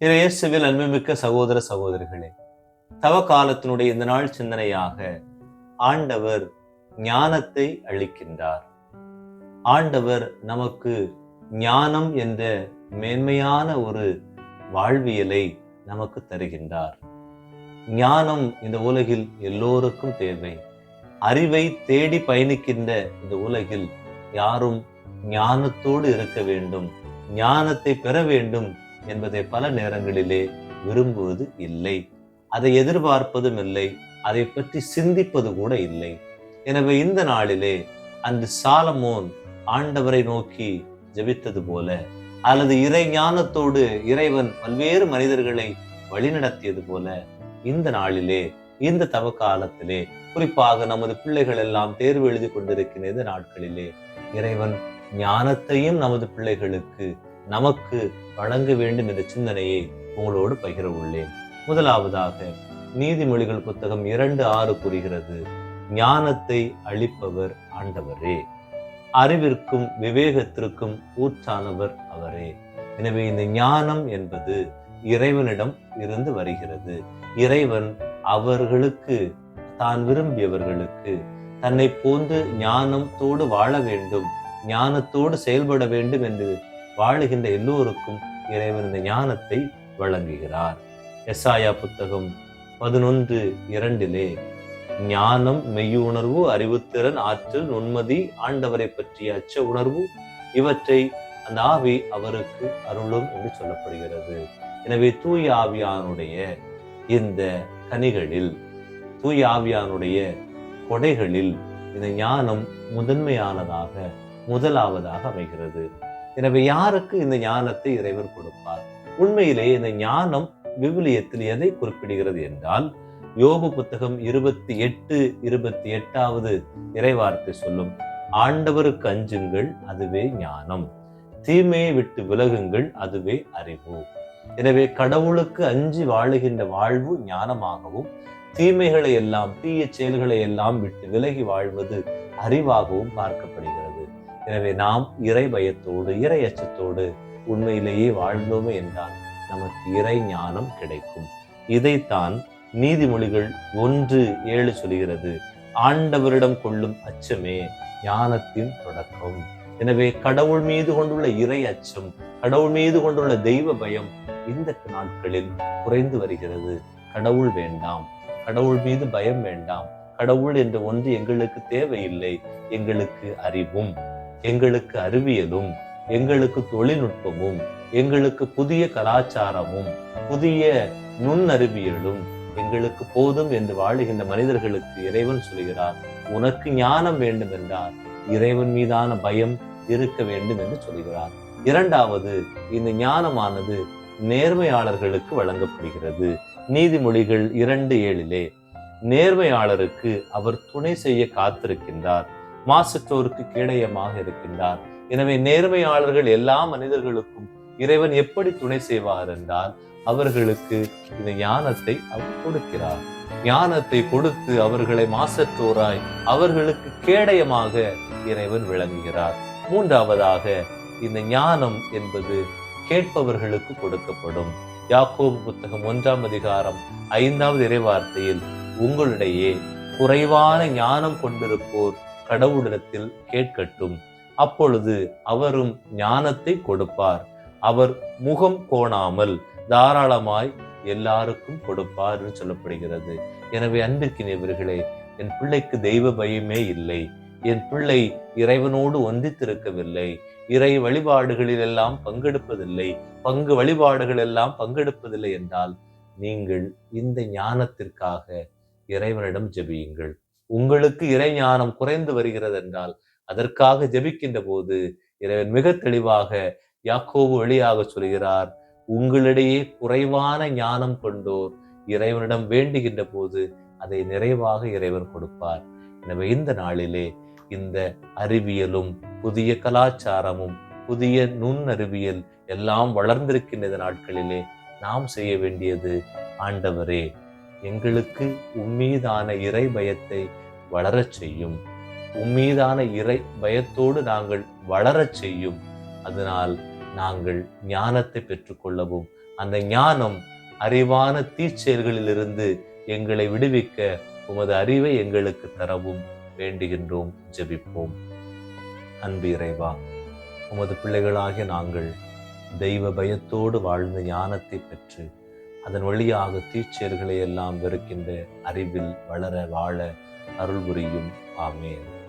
இயேசுவில் அன்புமிக்க சகோதர சகோதரிகளே, தவ காலத்தினுடைய இந்த நாள் சிந்தனையாக ஆண்டவர் ஞானத்தை அளிக்கின்றார். ஆண்டவர் நமக்கு ஞானம் என்ற மேன்மையான ஒரு வாழ்வியலை நமக்கு தருகின்றார். ஞானம் இந்த உலகில் எல்லோருக்கும் தேவை. அறிவை தேடி பயணிக்கின்ற இந்த உலகில் யாரும் ஞானத்தோடு இருக்க வேண்டும், ஞானத்தை பெற வேண்டும் என்பதை பல நேரங்களிலே விரும்புவது இல்லை. அதை எதிர்பார்ப்பதும் இல்லை, அதை பற்றி சிந்திப்பது கூட இல்லை. எனவே இந்த நாளிலே அன்று சாலமோன் ஆண்டவரை நோக்கி ஜெபித்தது போல, அல்லது இறை ஞானத்தோடு இறைவன் பல்வேறு மனிதர்களை வழிநடத்தியது போல, இந்த நாளிலே இந்த தவ காலத்திலே குறிப்பாக நமது பிள்ளைகள் எல்லாம் தேர்வு எழுதி கொண்டிருக்கிற இந்த நாட்களிலே இறைவன் ஞானத்தையும் நமது பிள்ளைகளுக்கு நமக்கு வழங்க வேண்டும் என்ற சிந்தனையை உங்களோடு பகிர உள்ளேன். முதலாவதாக நீதிமொழிகள் புத்தகம் 2:6 கூறுகிறது, ஞானத்தை அளிப்பவர் ஆண்டவரே, அறிவிற்கும் விவேகத்திற்கும் ஊற்றானவர் அவரே. எனவே இந்த ஞானம் என்பது இறைவனிடம் இருந்து வருகிறது. இறைவன் அவர்களுக்கு, தான் விரும்பியவர்களுக்கு, தன்னை போன்று ஞானத்தோடு வாழ வேண்டும், ஞானத்தோடு செயல்பட வேண்டும் என்று வாழுகின்ற எல்லோருக்கும் இறைவன் இந்த ஞானத்தை வழங்குகிறார். எசாயா புத்தகம் 11:2 ஞானம், மெய்யுணர்வு, அறிவுத்திறன், ஆற்றல், நுண்மதி, ஆண்டவரை பற்றிய அச்ச உணர்வு, இவற்றை அந்த ஆவி அவருக்கு அருளும் என்று சொல்லப்படுகிறது. எனவே தூய ஆவியானுடைய இந்த கனிகளில், தூய ஆவியானுடைய கொடைகளில் இந்த ஞானம் முதன்மையானதாக, முதலாவதாக அமைகிறது. எனவே யாருக்கு இந்த ஞானத்தை இறைவன் கொடுப்பார்? உண்மையிலேயே இந்த ஞானம் விவிலியத்தில் எதை குறிப்பிடுகிறது என்றால், யோபு புத்தகம் 28:28 இறைவார்த்தை சொல்லும், ஆண்டவருக்கு அஞ்சுங்கள், அதுவே ஞானம், தீமையை விட்டு விலகுங்கள், அதுவே அறிவு. எனவே கடவுளுக்கு அஞ்சி வாழுகின்ற வாழ்வு ஞானமாகவும், தீமைகளை எல்லாம், தீய செயல்களை எல்லாம் விட்டு விலகி வாழ்வது அறிவாகவும் பார்க்கப்படுகிறது. எனவே நாம் இறை பயத்தோடு, இறை அச்சத்தோடு உண்மையிலேயே வாழ்ந்தோமே என்றால் நமக்கு இறை ஞானம் கிடைக்கும். இதைத்தான் நீதிமொழிகள் 1:7 சொல்கிறது, ஆண்டவரிடம் கொள்ளும் அச்சமே ஞானத்தின் தொடக்கம். எனவே கடவுள் மீது கொண்டுள்ள இறை அச்சம், கடவுள் மீது கொண்டுள்ள தெய்வ பயம் இந்த நாட்களில் குறைந்து வருகிறது. கடவுள் வேண்டாம், கடவுள் மீது பயம் வேண்டாம், கடவுள் என்ற ஒன்று எங்களுக்கு தேவையில்லை. எங்களுக்கு அறிவும், எங்களுக்கு அறிவியலும், எங்களுக்கு தொழில்நுட்பமும், எங்களுக்கு புதிய கலாச்சாரமும், புதிய நுண்ணறிவியலும் எங்களுக்கு போதும் என்று வாழுகின்ற மனிதர்களுக்கு இறைவன் சொல்கிறார், உனக்கு ஞானம் வேண்டும் என்றால் இறைவன் மீதான பயம் இருக்க வேண்டும் என்று சொல்கிறார். இரண்டாவது, இந்த ஞானமானது நேர்மையாளர்களுக்கு வழங்கப்படுகிறது. நீதிமொழிகள் 2:7 நேர்மையாளருக்கு அவர் துணை செய்ய காத்திருக்கின்றார், மாசற்றோருக்கு கேடயமாக இருக்கின்றார். எனவே நேர்மையாளர்கள் எல்லா மனிதர்களுக்கும் இறைவன் எப்படி துணை செய்வார் என்றால், அவர்களுக்கு இந்த ஞானத்தை அவர் கொடுக்கிறார். ஞானத்தை கொடுத்து அவர்களை மாசற்றோராய், அவர்களுக்கு கேடயமாக இறைவன் விளங்குகிறார். மூன்றாவதாக, இந்த ஞானம் என்பது கேட்பவர்களுக்கு கொடுக்கப்படும். யாக்கோபு புத்தகம் 1:5 இறைவார்த்தையில், உங்களிடையே குறைவான ஞானம் கொண்டிருப்போர் கடவுளிடத்தில் கேட்கட்டும், அப்பொழுது அவரும் ஞானத்தை கொடுப்பார், அவர் முகம் கோணாமல் தாராளமாய் எல்லாருக்கும் கொடுப்பார் என்று சொல்லப்படுகிறது. எனவே அன்பிற்கினியவர்களே, என் பிள்ளைக்கு தெய்வ பயமே இல்லை, என் பிள்ளை இறைவனோடு ஒன்றித்திருக்கவில்லை, இறை வழிபாடுகளில் எல்லாம் பங்கெடுப்பதில்லை, பங்கு வழிபாடுகள் எல்லாம் பங்கெடுப்பதில்லை என்றால், நீங்கள் இந்த ஞானத்திற்காக இறைவனிடம் ஜெபியுங்கள். உங்களுக்கு இறை ஞானம் குறைந்து வருகிறது என்றால், அதற்காக ஜெபிக்கின்ற போது இறைவன் மிக தெளிவாக யாக்கோபு வழியாக சொல்கிறார், உங்களிடையே குறைவான ஞானம் கொண்டோர் இறைவனிடம் வேண்டுகின்ற போது அதை நிறைவாக இறைவன் கொடுப்பார். எனவே இந்த நாளிலே இந்த அறிவியலும், புதிய கலாச்சாரமும், புதிய நுண்ணறிவியல் எல்லாம் வளர்ந்திருக்கின்ற நாட்களிலே நாம் செய்ய வேண்டியது, ஆண்டவரே எங்களுக்கு உம்மீதான இறை பயத்தை வளரச் செய்யும், உம்மீதான இறை பயத்தோடு நாங்கள் வளரச் செய்யும், அதனால் நாங்கள் ஞானத்தை பெற்றுக்கொள்ளவும், அந்த ஞானம் அறிவான தீச்செயல்களிலிருந்து எங்களை விடுவிக்க உமது அறிவை எங்களுக்கு தரவும் வேண்டுகின்றோம், ஜெபிப்போம். அன்பு இறைவா, உமது பிள்ளைகளாகிய நாங்கள் தெய்வ பயத்தோடு வாழ்ந்த ஞானத்தை பெற்று அதன் வழியாக தீச்செயல்களை எல்லாம் வெறுக்கின்ற அறிவில் வளர வாழ அருள் புரியும். ஆமென்.